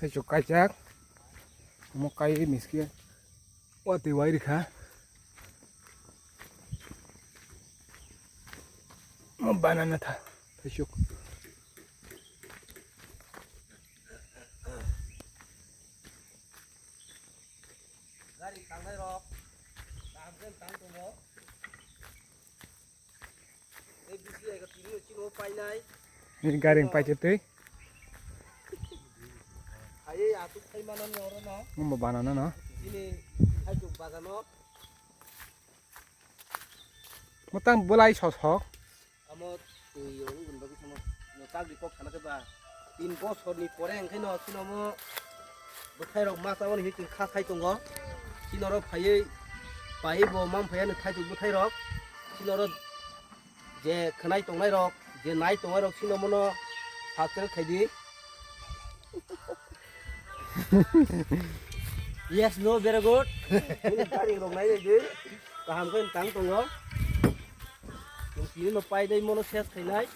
thấy chụp cái chắc một cây mình kia qua từ ấy được hả một banana thà thấy chụp Gari tang đây rồi, tang cái tang tụi nó, cái bisi này cái tiếng chỉ nó bay này, garing pai chete hay à tụi thấy mà nó nhỏ đó nó, một banana nó ini hay chụp bà nó, một tăng bữa nay sọt sọt amo tụi nó gần đó cái xong nó tag đi cop thằng cái bà, tin boss hồi ní pore anh thấy nó xin nó mo, bữa thay rồi mà sao nó hiện khá thay tụi nó, xin nó phải phải bộ mang phải nó thay tụi bữa thay rồi, xin nó je khnay tụi này rồi, je nai tụi này rồi xin nó mo nó thắt cái khai đi. Yes, no, very good. Ini cari orang lain aja. Paham kan tang tunggu. Yang sini no pai dari mono ses kainai.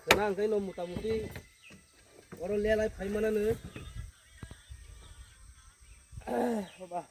Senang kan no muta-muti. Orang lelai pai mana ne? Apa?